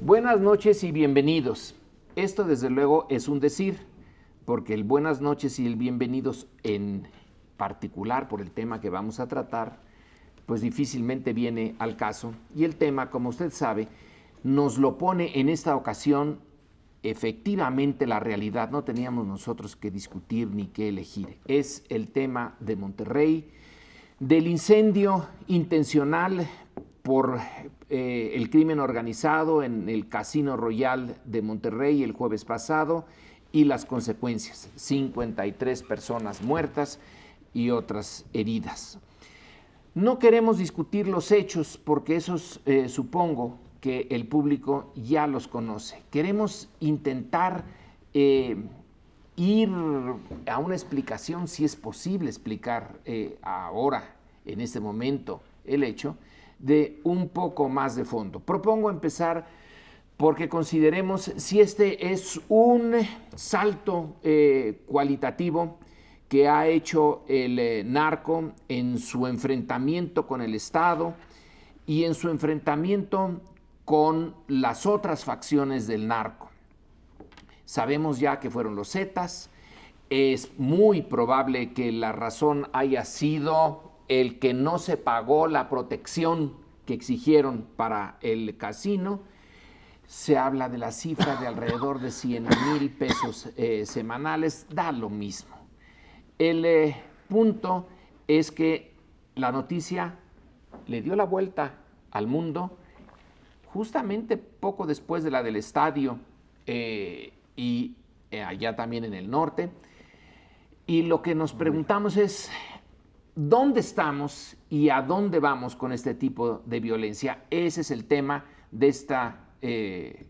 Buenas noches y bienvenidos. Esto desde luego es un decir, porque el buenas noches y el bienvenidos en particular por el tema que vamos a tratar, pues difícilmente viene al caso. Y el tema, como usted sabe, nos lo pone en esta ocasión efectivamente la realidad. No teníamos nosotros que discutir ni que elegir. Es el tema de Monterrey, del incendio intencional por el crimen organizado en el Casino Royal de Monterrey el jueves pasado y las consecuencias, 53 personas muertas y otras heridas. No queremos discutir los hechos porque esos supongo que el público ya los conoce. Queremos intentar ir a una explicación, si es posible explicar ahora, en este momento, el hecho, de un poco más de fondo. Propongo empezar porque consideremos si este es un salto cualitativo que ha hecho el narco en su enfrentamiento con el Estado y en su enfrentamiento con las otras facciones del narco. Sabemos ya que fueron los Zetas. Es muy probable que la razón haya sido el que no se pagó la protección que exigieron para el casino. Se habla de la cifra de alrededor de 100,000 pesos semanales, da lo mismo. El punto es que la noticia le dio la vuelta al mundo justamente poco después de la del estadio y allá también en el norte. Y lo que nos preguntamos es, ¿dónde estamos y a dónde vamos con este tipo de violencia? Ese es el tema de esta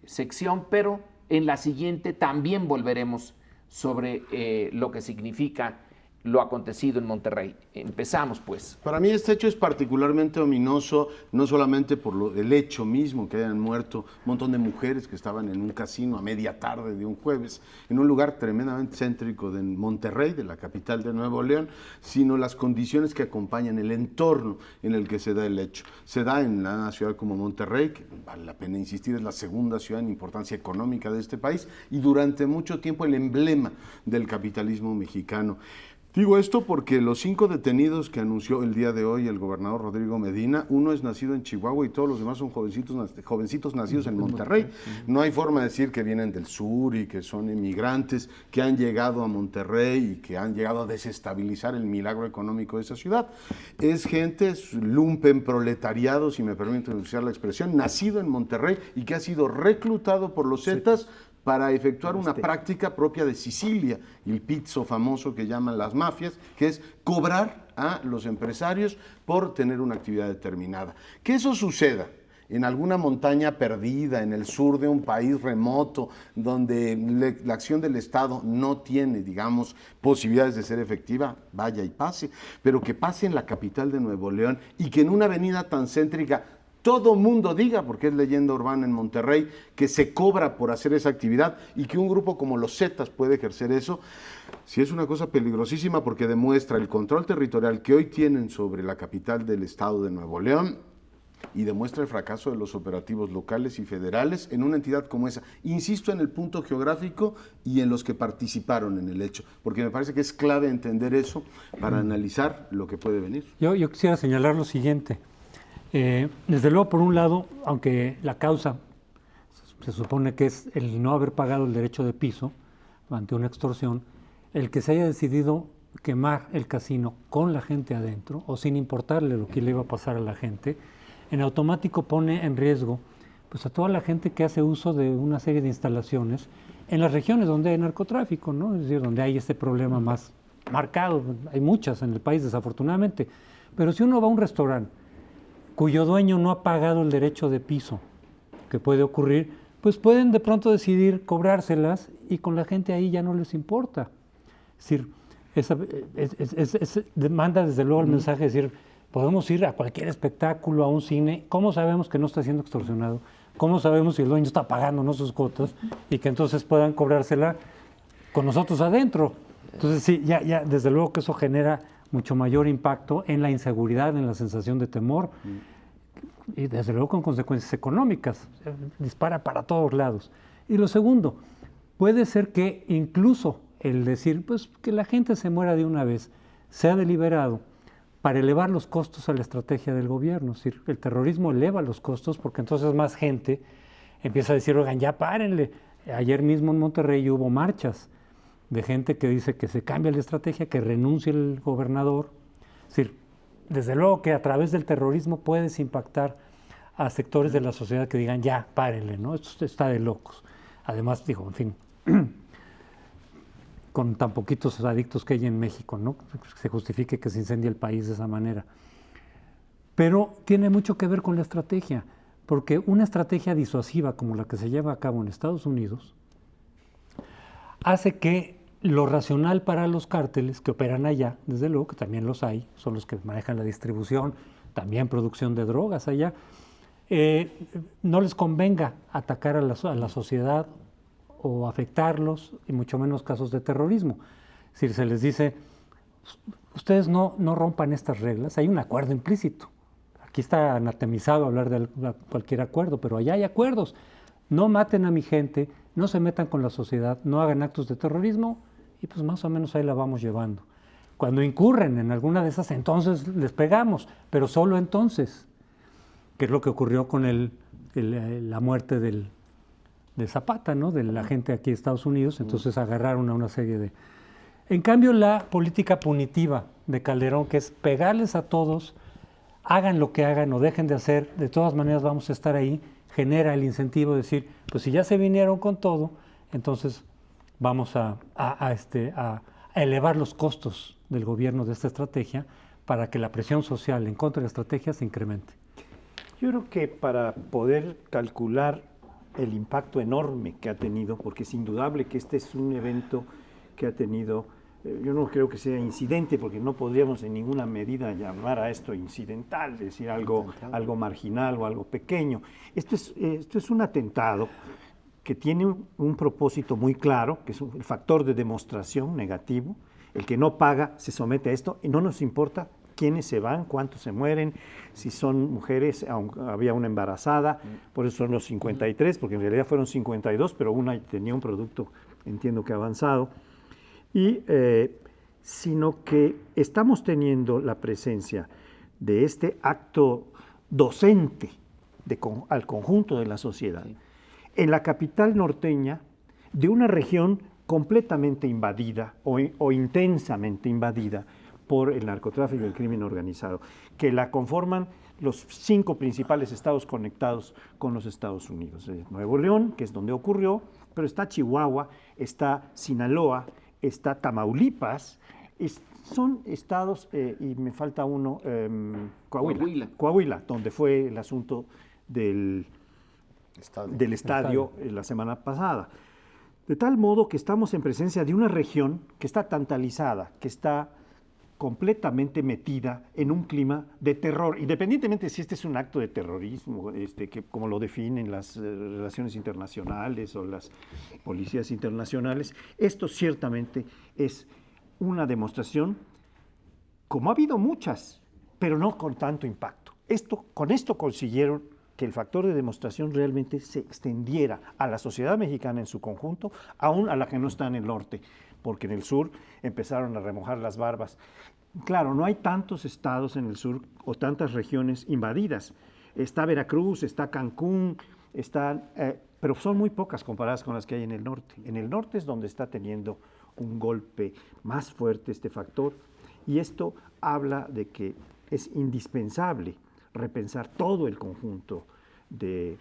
sección, pero en la siguiente también volveremos sobre lo que significa lo acontecido en Monterrey. Empezamos, pues. Para mí este hecho es particularmente ominoso, no solamente por el hecho mismo, que hayan muerto un montón de mujeres que estaban en un casino a media tarde de un jueves, en un lugar tremendamente céntrico de Monterrey, de la capital de Nuevo León, sino las condiciones que acompañan el entorno en el que se da el hecho. Se da en una ciudad como Monterrey, que vale la pena insistir, es la segunda ciudad en importancia económica de este país y durante mucho tiempo el emblema del capitalismo mexicano. Digo esto porque los 5 detenidos que anunció el día de hoy el gobernador Rodrigo Medina, uno es nacido en Chihuahua y todos los demás son jovencitos nacidos en Monterrey. No hay forma de decir que vienen del sur y que son inmigrantes, que han llegado a Monterrey y que han llegado a desestabilizar el milagro económico de esa ciudad. Es gente, es lumpen proletariado, si me permiten usar la expresión, nacido en Monterrey y que ha sido reclutado por los Zetas para efectuar una práctica propia de Sicilia, el pizzo famoso que llaman las mafias, que es cobrar a los empresarios por tener una actividad determinada. Que eso suceda en alguna montaña perdida, en el sur de un país remoto, donde la acción del Estado no tiene, digamos, posibilidades de ser efectiva, vaya y pase, pero que pase en la capital de Nuevo León y que en una avenida tan céntrica todo mundo diga, porque es leyenda urbana en Monterrey, que se cobra por hacer esa actividad y que un grupo como los Zetas puede ejercer eso, sí es una cosa peligrosísima porque demuestra el control territorial que hoy tienen sobre la capital del estado de Nuevo León y demuestra el fracaso de los operativos locales y federales en una entidad como esa. Insisto en el punto geográfico y en los que participaron en el hecho, porque me parece que es clave entender eso para analizar lo que puede venir. Yo quisiera señalar lo siguiente. Desde luego, por un lado, aunque la causa se supone que es el no haber pagado el derecho de piso ante una extorsión, el que se haya decidido quemar el casino con la gente adentro o sin importarle lo que le iba a pasar a la gente, en automático pone en riesgo pues, a toda la gente que hace uso de una serie de instalaciones en las regiones donde hay narcotráfico, ¿no? Es decir, donde hay este problema más marcado. Hay muchas en el país, desafortunadamente. Pero si uno va a un restaurante cuyo dueño no ha pagado el derecho de piso, que puede ocurrir, pues pueden de pronto decidir cobrárselas y con la gente ahí ya no les importa. Es decir, manda desde luego el mensaje de decir, podemos ir a cualquier espectáculo, a un cine, ¿cómo sabemos que no está siendo extorsionado? ¿Cómo sabemos si el dueño está pagando no sus cuotas y que entonces puedan cobrársela con nosotros adentro? Entonces sí, ya desde luego que eso genera mucho mayor impacto en la inseguridad, en la sensación de temor. y desde luego con consecuencias económicas, dispara para todos lados. Y lo segundo, puede ser que incluso el decir pues, que la gente se muera de una vez sea deliberado para elevar los costos a la estrategia del gobierno. Es decir, el terrorismo eleva los costos porque entonces más gente empieza a decir, oigan, ya párenle. Ayer mismo en Monterrey hubo marchas de gente que dice que se cambie la estrategia, que renuncie el gobernador. Es decir, desde luego que a través del terrorismo puedes impactar a sectores de la sociedad que digan, ya, párenle, ¿no? Esto está de locos. Además, digo, en fin, con tan poquitos adictos que hay en México, ¿no? Se justifique que se incendie el país de esa manera. Pero tiene mucho que ver con la estrategia, porque una estrategia disuasiva como la que se lleva a cabo en Estados Unidos hace que lo racional para los cárteles que operan allá, desde luego que también los hay, son los que manejan la distribución, también producción de drogas allá, no les convenga atacar a la sociedad o afectarlos, y mucho menos casos de terrorismo. Es decir, se les dice, ustedes no rompan estas reglas, hay un acuerdo implícito. Aquí está anatemizado hablar de cualquier acuerdo, pero allá hay acuerdos. No maten a mi gente, no se metan con la sociedad, no hagan actos de terrorismo, y pues más o menos ahí la vamos llevando. Cuando incurren en alguna de esas, entonces les pegamos, pero solo entonces, que es lo que ocurrió con la muerte de Zapata, ¿no? De la gente aquí de Estados Unidos, entonces agarraron a una serie de... En cambio, la política punitiva de Calderón, que es pegarles a todos, hagan lo que hagan o dejen de hacer, de todas maneras vamos a estar ahí, genera el incentivo de decir, pues si ya se vinieron con todo, entonces vamos a elevar los costos del gobierno de esta estrategia para que la presión social en contra de la estrategia se incremente. Yo creo que para poder calcular el impacto enorme que ha tenido, porque es indudable que este es un evento que ha tenido, yo no creo que sea incidente, porque no podríamos en ninguna medida llamar a esto incidental, es decir, algo marginal o algo pequeño. Esto es un atentado que tiene un propósito muy claro, que es el factor de demostración negativo. El que no paga se somete a esto y no nos importa quiénes se van, cuántos se mueren, si son mujeres, aunque había una embarazada, por eso son los 53, porque en realidad fueron 52, pero una tenía un producto, entiendo que avanzado, sino que estamos teniendo la presencia de este acto docente al conjunto de la sociedad. Sí. En la capital norteña, de una región completamente invadida o intensamente invadida por el narcotráfico y el crimen organizado, que la conforman los 5 principales estados conectados con los Estados Unidos. Nuevo León, que es donde ocurrió, pero está Chihuahua, está Sinaloa, está Tamaulipas, son estados, y me falta uno, Coahuila, donde fue el asunto del estadio la semana pasada. De tal modo que estamos en presencia de una región que está tantalizada, que está completamente metida en un clima de terror, independientemente de si este es un acto de terrorismo, que como lo definen las relaciones internacionales o las policías internacionales. Esto ciertamente es una demostración, como ha habido muchas, pero no con tanto impacto. Con esto consiguieron que el factor de demostración realmente se extendiera a la sociedad mexicana en su conjunto, aún a la que no está en el norte, porque en el sur empezaron a remojar las barbas. Claro, no hay tantos estados en el sur o tantas regiones invadidas. Está Veracruz, está Cancún, pero son muy pocas comparadas con las que hay en el norte. En el norte es donde está teniendo un golpe más fuerte este factor, y esto habla de que es indispensable repensar todo el conjunto de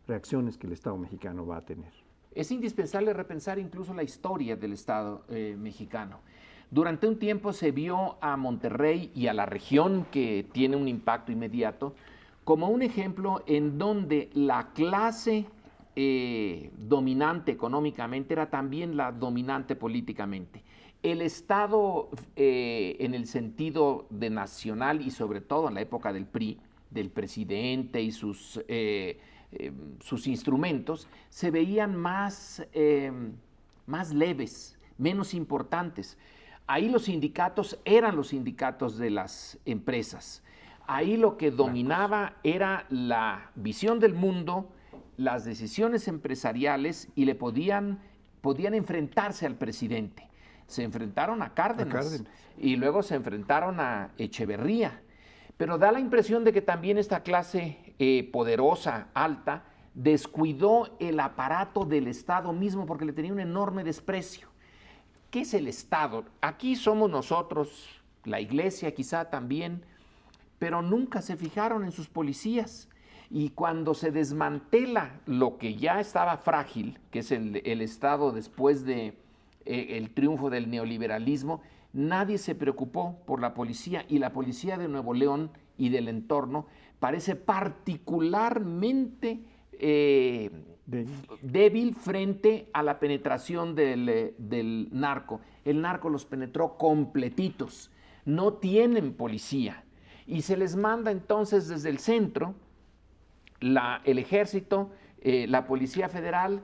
reacciones que el Estado mexicano va a tener. Es indispensable repensar incluso la historia del Estado mexicano. Durante un tiempo se vio a Monterrey y a la región, que tiene un impacto inmediato, como un ejemplo en donde la clase dominante económicamente era también la dominante políticamente. El Estado, en el sentido de nacional y sobre todo en la época del PRI, del presidente y sus instrumentos, se veían más leves, menos importantes. Ahí los sindicatos eran los sindicatos de las empresas. Ahí lo que dominaba era la visión del mundo, las decisiones empresariales y podían enfrentarse al presidente. Se enfrentaron a Cárdenas y luego se enfrentaron a Echeverría. Pero da la impresión de que también esta clase poderosa, alta, descuidó el aparato del Estado mismo porque le tenía un enorme desprecio. ¿Qué es el Estado? Aquí somos nosotros, la Iglesia quizá también, pero nunca se fijaron en sus policías. Y cuando se desmantela lo que ya estaba frágil, que es el Estado después de el triunfo del neoliberalismo, nadie se preocupó por la policía, y la policía de Nuevo León y del entorno parece particularmente débil frente a la penetración del narco. El narco los penetró completitos, no tienen policía, y se les manda entonces desde el centro el ejército, la Policía Federal.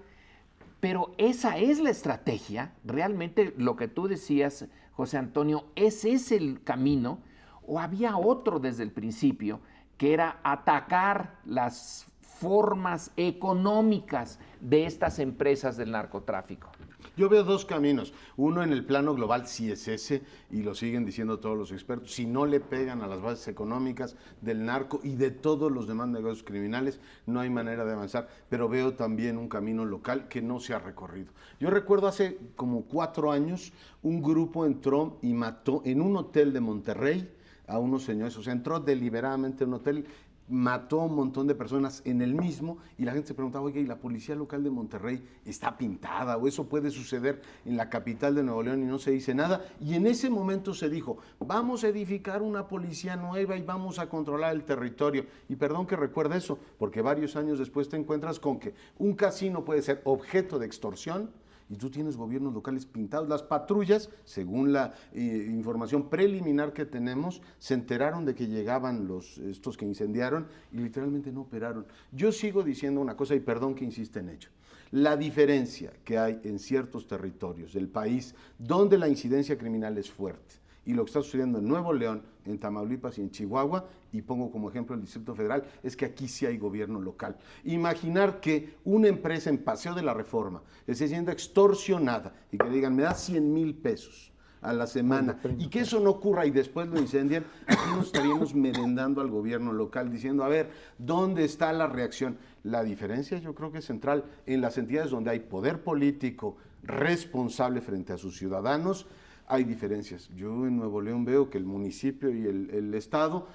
Pero esa es la estrategia, realmente lo que tú decías, José Antonio, ¿ese es el camino? ¿O había otro desde el principio, que era atacar las formas económicas de estas empresas del narcotráfico? Yo veo dos caminos. Uno, en el plano global, sí es ese, y lo siguen diciendo todos los expertos. Si no le pegan a las bases económicas del narco y de todos los demás negocios criminales, no hay manera de avanzar. Pero veo también un camino local que no se ha recorrido. Yo recuerdo hace como 4 años, un grupo entró y mató en un hotel de Monterrey a unos señores. O sea, entró deliberadamente en un hotel, mató a un montón de personas en el mismo, y la gente se preguntaba, oye, ¿y la policía local de Monterrey está pintada? ¿O eso puede suceder en la capital de Nuevo León y no se dice nada? Y en ese momento se dijo, vamos a edificar una policía nueva y vamos a controlar el territorio. Y perdón que recuerde eso, porque varios años después te encuentras con que un casino puede ser objeto de extorsión, y tú tienes gobiernos locales pintados. Las patrullas, según la información preliminar que tenemos, se enteraron de que llegaban estos que incendiaron y literalmente no operaron. Yo sigo diciendo una cosa, y perdón que insista en ello. La diferencia que hay en ciertos territorios del país donde la incidencia criminal es fuerte, y lo que está sucediendo en Nuevo León, en Tamaulipas y en Chihuahua, y pongo como ejemplo el Distrito Federal, es que aquí sí hay gobierno local. Imaginar que una empresa en Paseo de la Reforma esté siendo extorsionada y que digan, me da 100,000 pesos a la semana, y que eso no ocurra y después lo incendian, aquí nos estaríamos merendando al gobierno local, diciendo, a ver, ¿dónde está la reacción? La diferencia yo creo que es central en las entidades donde hay poder político responsable frente a sus ciudadanos. Hay diferencias. Yo en Nuevo León veo que el municipio y el Estado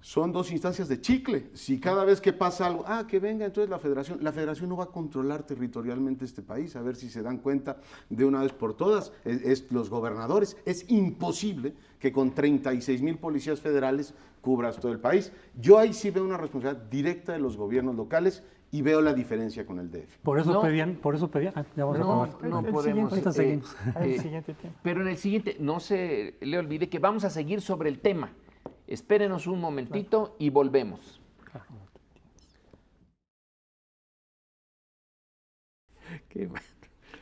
son dos instancias de chicle. Si cada vez que pasa algo, que venga entonces la federación no va a controlar territorialmente este país, a ver si se dan cuenta de una vez por todas. Los gobernadores, es imposible que con 36,000 policías federales cubras todo el país. Yo ahí sí veo una responsabilidad directa de los gobiernos locales, y veo la diferencia con el DF. Por eso pedían, ya vamos a acabar. No podemos. Ahorita seguimos. El siguiente tema. Pero en el siguiente, no se le olvide que vamos a seguir sobre el tema. Espérenos un momentito y volvemos. Qué bueno.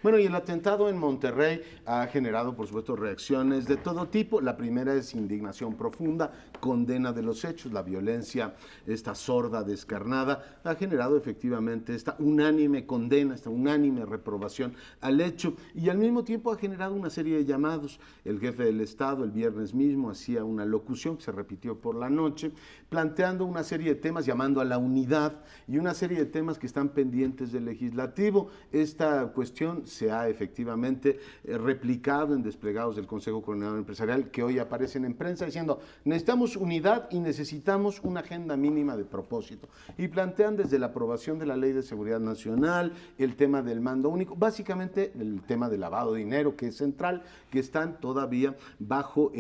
Bueno, y el atentado en Monterrey ha generado, por supuesto, reacciones de todo tipo. La primera es indignación profunda, condena de los hechos, la violencia, esta sorda, descarnada, ha generado efectivamente esta unánime condena, esta unánime reprobación al hecho, y al mismo tiempo ha generado una serie de llamados. El jefe del Estado el viernes mismo hacía una locución que se repitió por la noche, planteando una serie de temas, llamando a la unidad, y una serie de temas que están pendientes del legislativo. Esta cuestión se ha efectivamente replicado en desplegados del Consejo Coordinador Empresarial, que hoy aparecen en prensa diciendo, necesitamos unidad y necesitamos una agenda mínima de propósito. Y plantean desde la aprobación de la Ley de Seguridad Nacional, el tema del mando único, básicamente el tema del lavado de dinero, que es central, que están todavía bajo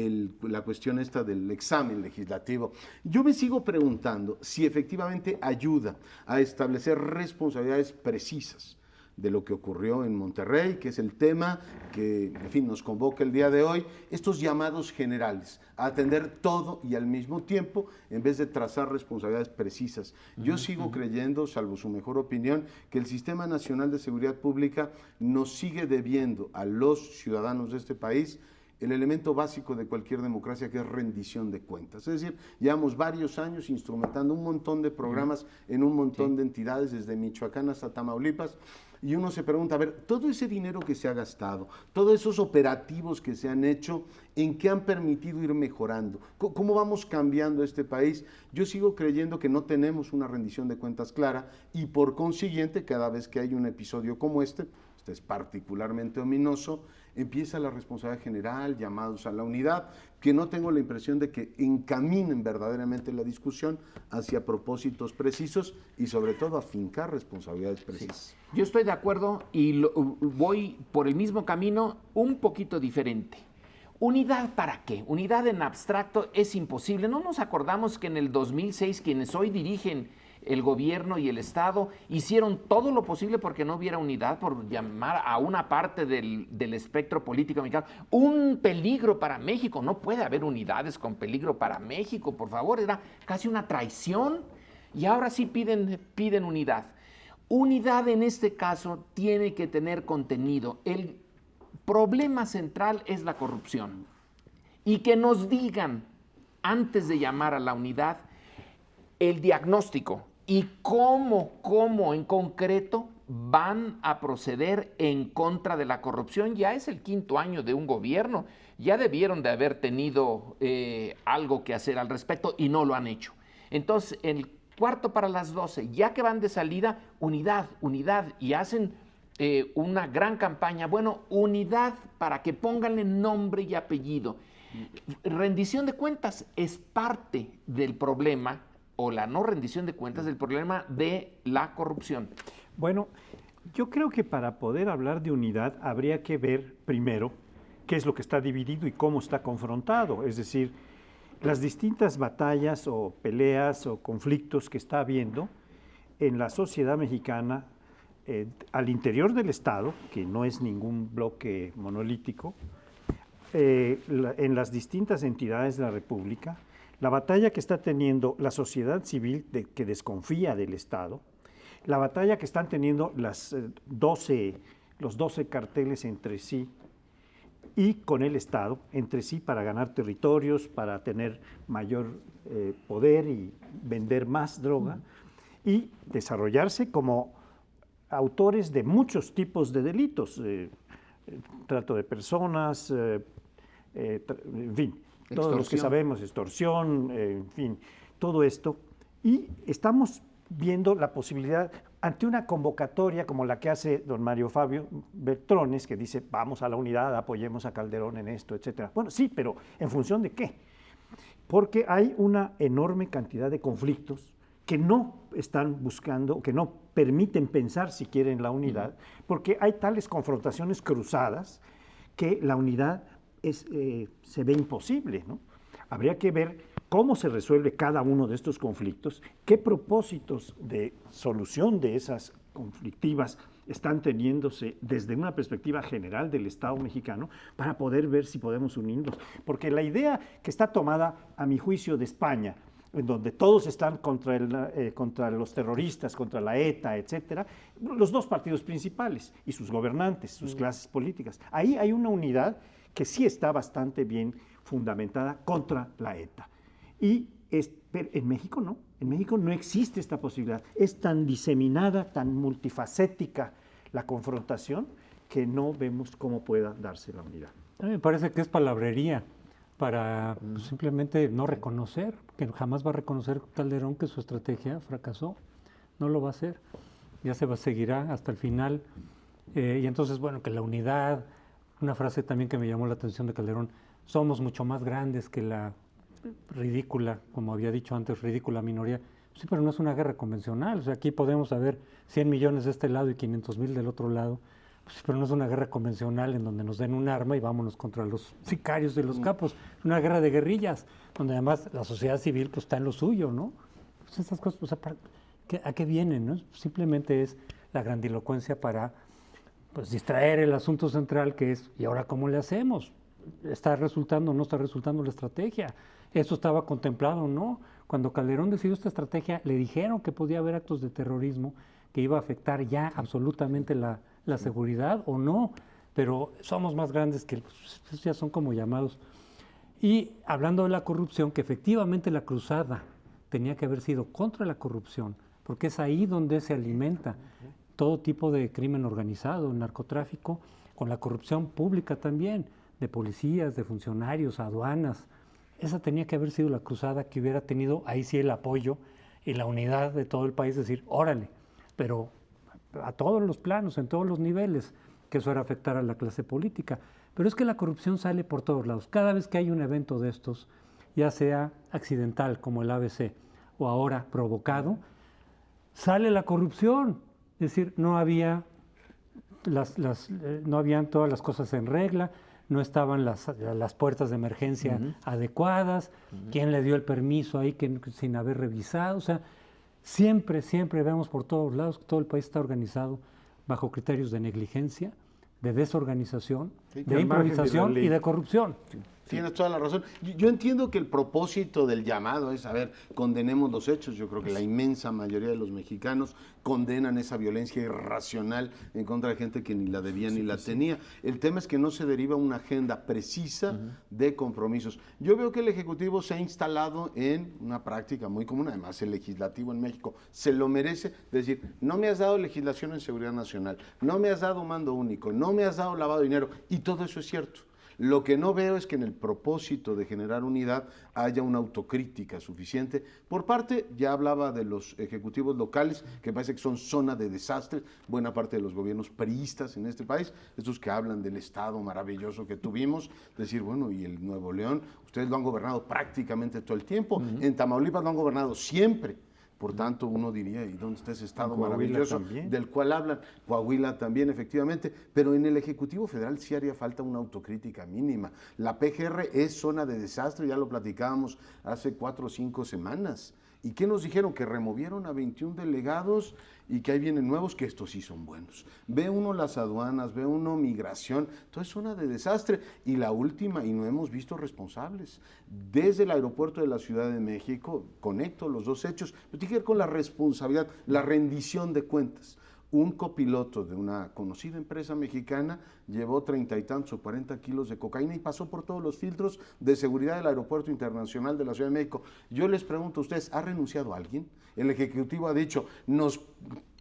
la cuestión esta del examen legislativo. Yo me sigo preguntando si efectivamente ayuda a establecer responsabilidades precisas de lo que ocurrió en Monterrey, que es el tema que, en fin, nos convoca el día de hoy, estos llamados generales a atender todo y al mismo tiempo, en vez de trazar responsabilidades precisas. Yo sigo creyendo, salvo su mejor opinión, que el Sistema Nacional de Seguridad Pública nos sigue debiendo a los ciudadanos de este país el elemento básico de cualquier democracia, que es rendición de cuentas. Es decir, llevamos varios años instrumentando un montón de programas en un montón de entidades, desde Michoacán hasta Tamaulipas, y uno se pregunta, a ver, todo ese dinero que se ha gastado, todos esos operativos que se han hecho, ¿en qué han permitido ir mejorando? ¿Cómo vamos cambiando este país? Yo sigo creyendo que no tenemos una rendición de cuentas clara, y por consiguiente, cada vez que hay un episodio como este es particularmente ominoso, empieza la responsabilidad general, llamados a la unidad, que no tengo la impresión de que encaminen verdaderamente la discusión hacia propósitos precisos y sobre todo afincar responsabilidades precisas. Sí. Yo estoy de acuerdo y voy por el mismo camino, un poquito diferente. ¿Unidad para qué? Unidad en abstracto es imposible. ¿No nos acordamos que en el 2006 quienes hoy dirigen el gobierno y el Estado hicieron todo lo posible porque no hubiera unidad, por llamar a una parte del espectro político mexicano un peligro para México? No puede haber unidades con peligro para México, por favor, era casi una traición, y ahora sí piden unidad. Unidad en este caso tiene que tener contenido. El problema central es la corrupción, y que nos digan, antes de llamar a la unidad, el diagnóstico y cómo en concreto van a proceder en contra de la corrupción. Ya es el 5º año de un gobierno, ya debieron de haber tenido algo que hacer al respecto y no lo han hecho. Entonces, el 11:45, ya que van de salida, unidad, y hacen una gran campaña. Bueno, unidad para que pónganle nombre y apellido. Rendición de cuentas es parte del problema, o la no rendición de cuentas del problema de la corrupción. Bueno, yo creo que para poder hablar de unidad habría que ver primero qué es lo que está dividido y cómo está confrontado. Es decir, las distintas batallas o peleas o conflictos que está habiendo en la sociedad mexicana, al interior del Estado, que no es ningún bloque monolítico, en las distintas entidades de la República, la batalla que está teniendo la sociedad civil que desconfía del Estado, la batalla que están teniendo los 12 carteles entre sí y con el Estado, entre sí, para ganar territorios, para tener mayor poder y vender más droga, y desarrollarse como autores de muchos tipos de delitos, trato de personas, en fin, todos los que sabemos, extorsión, en fin, todo esto. Y estamos viendo la posibilidad, ante una convocatoria como la que hace don Mario Fabio Beltrones, que dice, vamos a la unidad, apoyemos a Calderón en esto, etcétera. Bueno, sí, pero ¿en función de qué? Porque hay una enorme cantidad de conflictos que no están buscando, que no permiten pensar siquiera en la unidad, porque hay tales confrontaciones cruzadas que la unidad se ve imposible, ¿no? Habría que ver cómo se resuelve cada uno de estos conflictos, qué propósitos de solución de esas conflictivas están teniéndose desde una perspectiva general del Estado mexicano, para poder ver si podemos unirnos. Porque la idea que está tomada, a mi juicio, de España, en donde todos están contra los terroristas, contra la ETA, etcétera, los dos partidos principales y sus gobernantes, sus clases políticas. Ahí hay una unidad que sí está bastante bien fundamentada contra la ETA. Pero en México no, en México no existe esta posibilidad. Es tan diseminada, tan multifacética la confrontación, que no vemos cómo pueda darse la unidad. A mí me parece que es palabrería para simplemente no reconocer, que jamás va a reconocer Calderón que su estrategia fracasó. No lo va a hacer, ya seguirá hasta el final. Y entonces, bueno, que la unidad, una frase también que me llamó la atención de Calderón, somos mucho más grandes que la ridícula, como había dicho antes, ridícula minoría. Sí, pero no es una guerra convencional. O sea, aquí podemos haber 100 millones de este lado y 500,000 del otro lado. Pues, pero no es una guerra convencional en donde nos den un arma y vámonos contra los sicarios de los capos. Es una guerra de guerrillas, donde además la sociedad civil pues está en lo suyo, ¿no? Pues estas cosas, pues, ¿a qué vienen, no? Simplemente es la grandilocuencia para pues distraer el asunto central, que es, ¿y ahora cómo le hacemos? ¿Está resultando o no está resultando la estrategia? ¿Eso estaba contemplado o no? Cuando Calderón decidió esta estrategia, le dijeron que podía haber actos de terrorismo que iba a afectar ya absolutamente la seguridad, o no. pero somos más grandes que ellos, ya son como llamados. Y hablando de la corrupción, que efectivamente la cruzada tenía que haber sido contra la corrupción, porque es ahí donde se alimenta todo tipo de crimen organizado, narcotráfico, con la corrupción pública también, de policías, de funcionarios, aduanas. Esa tenía que haber sido la cruzada que hubiera tenido ahí sí el apoyo y la unidad de todo el país, decir, órale, pero a todos los planos, en todos los niveles, que eso era afectar a la clase política. Pero es que la corrupción sale por todos lados. Cada vez que hay un evento de estos, ya sea accidental como el ABC o ahora provocado, sale la corrupción. Es decir, no habían todas las cosas en regla, no estaban las puertas de emergencia adecuadas, quién le dio el permiso ahí sin haber revisado. O sea, siempre vemos por todos lados que todo el país está organizado bajo criterios de negligencia, de desorganización, de improvisación y de corrupción. Tienes toda la razón. Yo entiendo que el propósito del llamado es, a ver, condenemos los hechos. Yo creo que la inmensa mayoría de los mexicanos condenan esa violencia irracional en contra de gente que ni la debía ni la tenía. El tema es que no se deriva una agenda precisa de compromisos. Yo veo que el Ejecutivo se ha instalado en una práctica muy común, además el legislativo en México se lo merece, es decir, no me has dado legislación en seguridad nacional, no me has dado mando único, no me has dado lavado de dinero, y todo eso es cierto. Lo que no veo es que en el propósito de generar unidad haya una autocrítica suficiente por parte, ya hablaba de los ejecutivos locales, que parece que son zona de desastre, buena parte de los gobiernos priistas en este país, estos que hablan del Estado maravilloso que tuvimos, decir, bueno, y el Nuevo León, ustedes lo han gobernado prácticamente todo el tiempo, en Tamaulipas lo han gobernado siempre. Por tanto, uno diría, ¿y dónde está ese Estado maravilloso también, del cual hablan? Coahuila también, efectivamente, pero en el Ejecutivo Federal sí haría falta una autocrítica mínima. La PGR es zona de desastre, ya lo platicábamos hace 4 o 5 semanas. ¿Y qué nos dijeron? Que removieron a 21 delegados y que ahí vienen nuevos, que estos sí son buenos. Ve uno las aduanas, ve uno migración, todo es zona de desastre. Y la última, y no hemos visto responsables. Desde el aeropuerto de la Ciudad de México, conecto los dos hechos, pero tiene que ver con la responsabilidad, la rendición de cuentas. Un copiloto de una conocida empresa mexicana llevó 30 y tantos o 40 kilos de cocaína y pasó por todos los filtros de seguridad del Aeropuerto Internacional de la Ciudad de México. Yo les pregunto a ustedes, ¿ha renunciado alguien? El Ejecutivo ha dicho, nos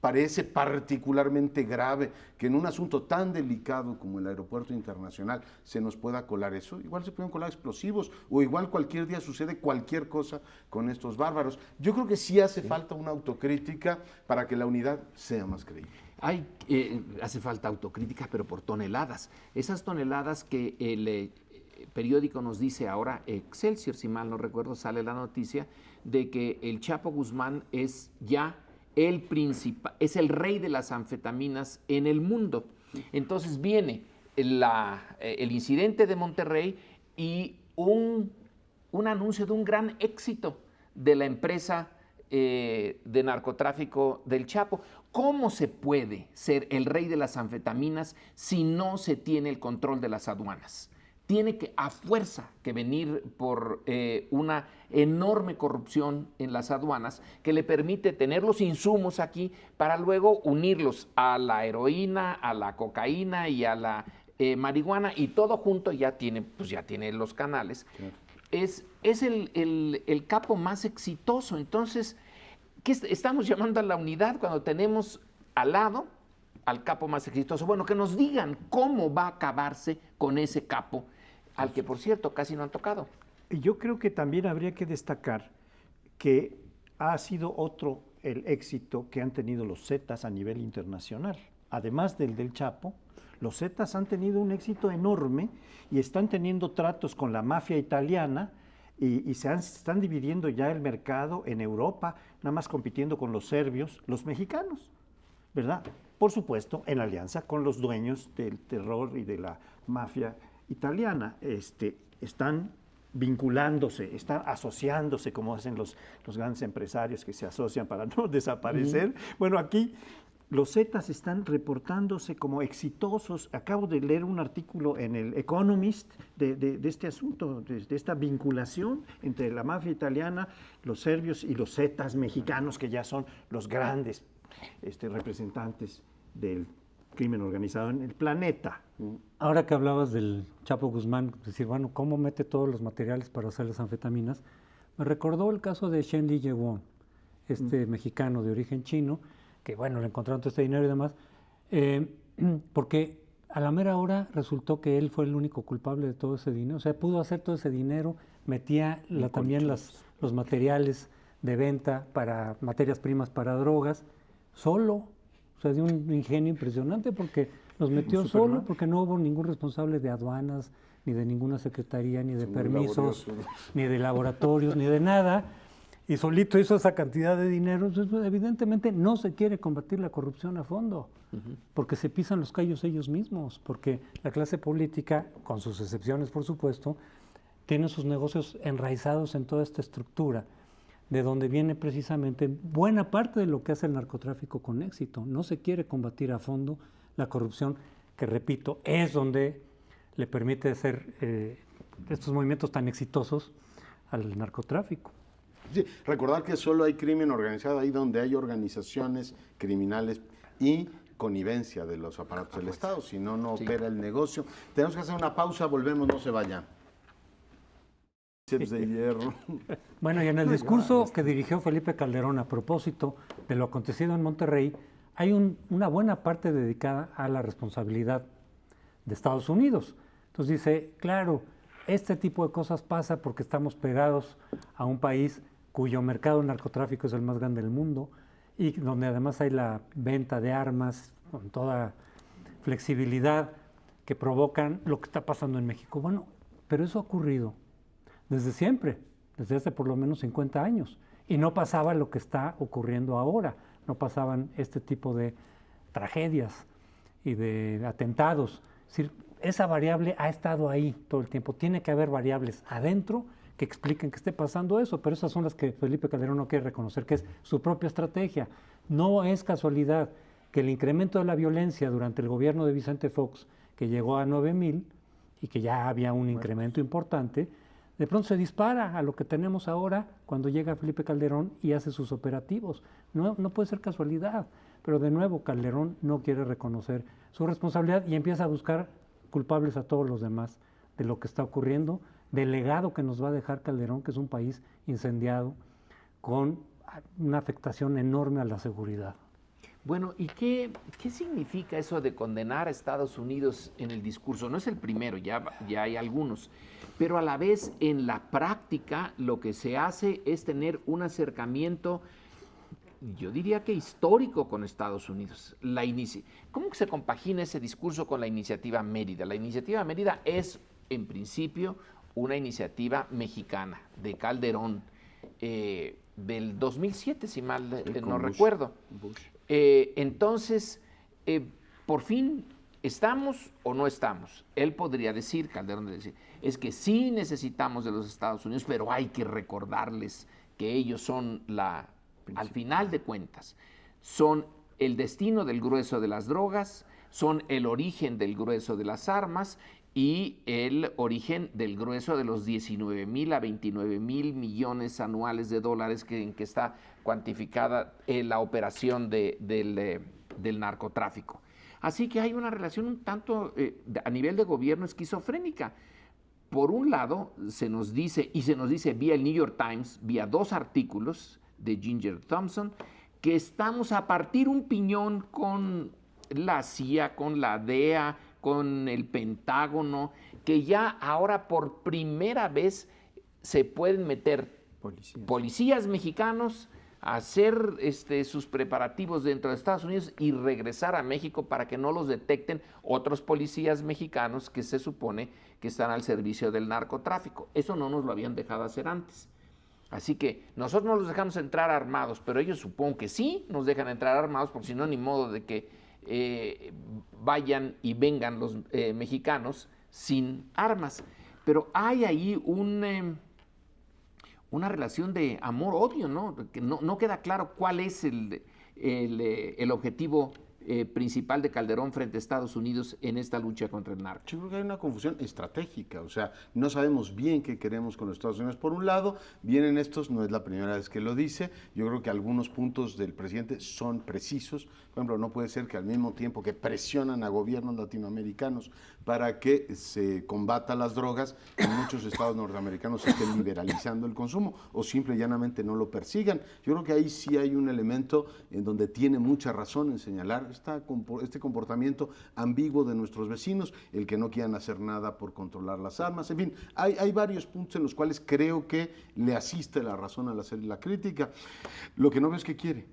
parece particularmente grave que en un asunto tan delicado como el Aeropuerto Internacional se nos pueda colar eso. Igual se pueden colar explosivos o igual cualquier día sucede cualquier cosa con estos bárbaros. Yo creo que sí hace falta una autocrítica para que la unidad sea más creíble. Hace falta autocrítica, pero por toneladas. Esas toneladas que el periódico nos dice ahora, Excelsior, si mal no recuerdo, sale la noticia de que el Chapo Guzmán es ya el principal, es el rey de las anfetaminas en el mundo. Entonces viene el incidente de Monterrey y un anuncio de un gran éxito de la empresa de narcotráfico del Chapo. ¿Cómo se puede ser el rey de las anfetaminas si no se tiene el control de las aduanas? Tiene que a fuerza que venir por una enorme corrupción en las aduanas que le permite tener los insumos aquí para luego unirlos a la heroína, a la cocaína y a la marihuana, y todo junto ya tiene los canales. Claro. Es el capo más exitoso. Entonces, ¿qué estamos llamando a la unidad cuando tenemos al lado al capo más exitoso? Bueno, que nos digan cómo va a acabarse con ese capo, al que, por cierto, casi no han tocado. Yo creo que también habría que destacar que ha sido otro el éxito que han tenido los Zetas a nivel internacional. Además del Chapo, los Zetas han tenido un éxito enorme y están teniendo tratos con la mafia italiana y están dividiendo ya el mercado en Europa, nada más compitiendo con los serbios, los mexicanos, ¿verdad? Por supuesto, en alianza con los dueños del terror y de la mafia italiana. Están vinculándose, están asociándose, como hacen los grandes empresarios que se asocian para no desaparecer. Bueno, aquí los Zetas están reportándose como exitosos. Acabo de leer un artículo en el Economist de este asunto, de esta vinculación entre la mafia italiana, los serbios y los Zetas mexicanos, que ya son los grandes representantes del crimen organizado en el planeta. Ahora que hablabas del Chapo Guzmán, decir, bueno, ¿cómo mete todos los materiales para hacer las anfetaminas? Me recordó el caso de Shen Li Yewon, mexicano de origen chino, que bueno, le encontraron todo este dinero y demás, porque a la mera hora resultó que él fue el único culpable de todo ese dinero. O sea, pudo hacer todo ese dinero, metía también los materiales de venta para materias primas para drogas, solo. O sea, de un ingenio impresionante porque los metió solo, porque no hubo ningún responsable de aduanas, ni de ninguna secretaría, ni de permisos, ni de laboratorios, ni de nada. Y solito hizo esa cantidad de dinero. Entonces, evidentemente no se quiere combatir la corrupción a fondo, porque se pisan los callos ellos mismos, porque la clase política, con sus excepciones por supuesto, tiene sus negocios enraizados en toda esta estructura, de donde viene precisamente buena parte de lo que hace el narcotráfico con éxito. No se quiere combatir a fondo la corrupción, que repito, es donde le permite hacer estos movimientos tan exitosos al narcotráfico. Sí, recordar que solo hay crimen organizado ahí donde hay organizaciones criminales y connivencia de los aparatos del Estado, si no, no opera el negocio. Tenemos que hacer una pausa, volvemos, no se vayan. De hierro. Bueno, y en el discurso que dirigió Felipe Calderón a propósito de lo acontecido en Monterrey, hay una buena parte dedicada a la responsabilidad de Estados Unidos. Entonces dice, claro, este tipo de cosas pasa porque estamos pegados a un país cuyo mercado narcotráfico es el más grande del mundo y donde además hay la venta de armas con toda flexibilidad que provocan lo que está pasando en México. Bueno, pero eso ha ocurrido desde siempre, desde hace por lo menos 50 años. Y no pasaba lo que está ocurriendo ahora, no pasaban este tipo de tragedias y de atentados. Es decir, esa variable ha estado ahí todo el tiempo. Tiene que haber variables adentro que expliquen que esté pasando eso, pero esas son las que Felipe Calderón no quiere reconocer, que es su propia estrategia. No es casualidad que el incremento de la violencia durante el gobierno de Vicente Fox, que llegó a 9,000 y que ya había un incremento importante, de pronto se dispara a lo que tenemos ahora cuando llega Felipe Calderón y hace sus operativos. No puede ser casualidad, pero de nuevo Calderón no quiere reconocer su responsabilidad y empieza a buscar culpables a todos los demás de lo que está ocurriendo, del legado que nos va a dejar Calderón, que es un país incendiado, con una afectación enorme a la seguridad. Bueno, ¿y qué significa eso de condenar a Estados Unidos en el discurso? No es el primero, ya hay algunos, pero a la vez en la práctica lo que se hace es tener un acercamiento, yo diría que histórico con Estados Unidos. ¿Cómo que se compagina ese discurso con la iniciativa Mérida? La iniciativa Mérida es, en principio, una iniciativa mexicana de Calderón, del 2007, si mal no recuerdo. Entonces, por fin, ¿estamos o no estamos? Él podría decir, Calderón debe decir, es que sí necesitamos de los Estados Unidos, pero hay que recordarles que ellos son al final de cuentas, son el destino del grueso de las drogas, son el origen del grueso de las armas y el origen del grueso de los 19,000 a 29,000 millones anuales de dólares en que está cuantificada la operación del narcotráfico. Así que hay una relación un tanto a nivel de gobierno esquizofrénica. Por un lado, se nos dice vía el New York Times, vía 2 artículos de Ginger Thompson, que estamos a partir un piñón con la CIA, con la DEA, con el Pentágono, que ya ahora por primera vez se pueden meter policías mexicanos a hacer sus preparativos dentro de Estados Unidos y regresar a México para que no los detecten otros policías mexicanos que se supone que están al servicio del narcotráfico. Eso no nos lo habían dejado hacer antes. Así que nosotros no los dejamos entrar armados, pero ellos supongo que sí nos dejan entrar armados, porque si no, ni modo de que vayan y vengan los mexicanos sin armas. Pero hay ahí una relación de amor-odio, ¿no? Que no queda claro cuál es el objetivo principal de Calderón frente a Estados Unidos en esta lucha contra el narco? Yo creo que hay una confusión estratégica, o sea, no sabemos bien qué queremos con los Estados Unidos. Por un lado, vienen estos, no es la primera vez que lo dice, yo creo que algunos puntos del presidente son precisos. Por ejemplo, no puede ser que al mismo tiempo que presionan a gobiernos latinoamericanos para que se combata las drogas, en muchos estados norteamericanos se esté liberalizando el consumo o simple y llanamente no lo persigan. Yo creo que ahí sí hay un elemento en donde tiene mucha razón en señalar este comportamiento ambiguo de nuestros vecinos, el que no quieran hacer nada por controlar las armas, en fin, hay varios puntos en los cuales creo que le asiste la razón al hacer la crítica. Lo que no veo es que quiere.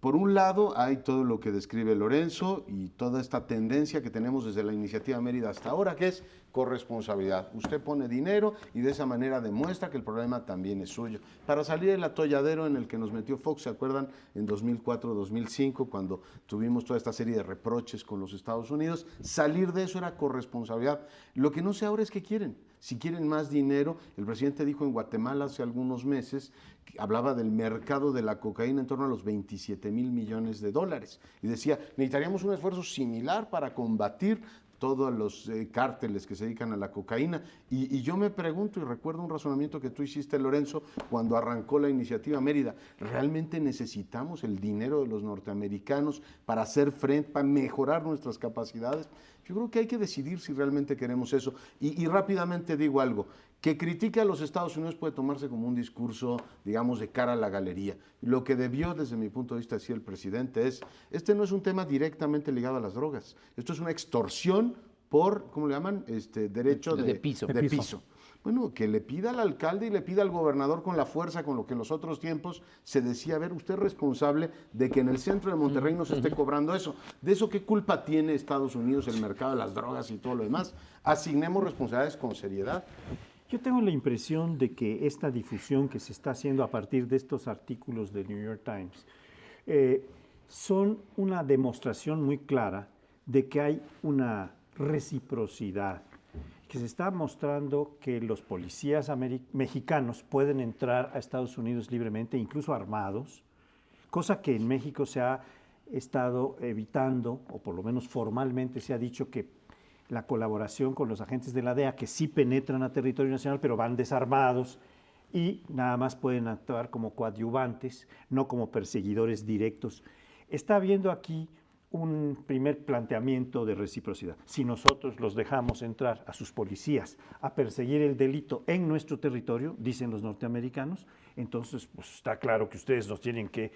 Por un lado, hay todo lo que describe Lorenzo y toda esta tendencia que tenemos desde la iniciativa Mérida hasta ahora, que es corresponsabilidad. Usted pone dinero y de esa manera demuestra que el problema también es suyo. Para salir del atolladero en el que nos metió Fox, ¿se acuerdan? En 2004-2005, cuando tuvimos toda esta serie de reproches con los Estados Unidos, salir de eso era corresponsabilidad. Lo que no sé ahora es qué quieren. Si quieren más dinero, el presidente dijo en Guatemala hace algunos meses, hablaba del mercado de la cocaína en torno a los 27,000 millones de dólares. Y decía, necesitaríamos un esfuerzo similar para combatir todos los cárteles que se dedican a la cocaína. Y yo me pregunto, y recuerdo un razonamiento que tú hiciste, Lorenzo, cuando arrancó la iniciativa Mérida, ¿realmente necesitamos el dinero de los norteamericanos para hacer frente, para mejorar nuestras capacidades? Yo creo que hay que decidir si realmente queremos eso. Y rápidamente digo algo, que critique a los Estados Unidos puede tomarse como un discurso, digamos, de cara a la galería. Lo que debió, desde mi punto de vista, decir el presidente es, este no es un tema directamente ligado a las drogas, esto es una extorsión por, ¿cómo le llaman? Derecho De piso. De piso. Bueno, que le pida al alcalde y le pida al gobernador con la fuerza con lo que en los otros tiempos se decía, a ver, usted es responsable de que en el centro de Monterrey no se esté cobrando eso. ¿De eso qué culpa tiene Estados Unidos, el mercado de las drogas y todo lo demás? Asignemos responsabilidades con seriedad. Yo tengo la impresión de que esta difusión que se está haciendo a partir de estos artículos del New York Times son una demostración muy clara de que hay una reciprocidad, que se está mostrando que los policías mexicanos pueden entrar a Estados Unidos libremente, incluso armados, cosa que en México se ha estado evitando, o por lo menos formalmente se ha dicho que la colaboración con los agentes de la DEA, que sí penetran a territorio nacional, pero van desarmados y nada más pueden actuar como coadyuvantes, no como perseguidores directos. Está habiendo aquí un primer planteamiento de reciprocidad. Si nosotros los dejamos entrar a sus policías a perseguir el delito en nuestro territorio, dicen los norteamericanos, entonces pues está claro que ustedes nos tienen que...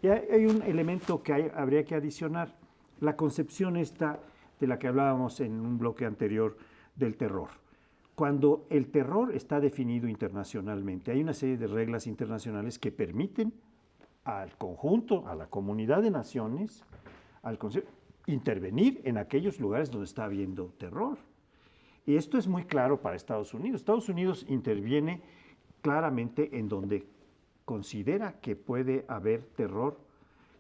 Y hay un elemento que habría que adicionar, la concepción esta de la que hablábamos en un bloque anterior del terror. Cuando el terror está definido internacionalmente, hay una serie de reglas internacionales que permiten al conjunto, a la comunidad de naciones, intervenir en aquellos lugares donde está habiendo terror. Y esto es muy claro para Estados Unidos. Estados Unidos interviene claramente en donde considera que puede haber terror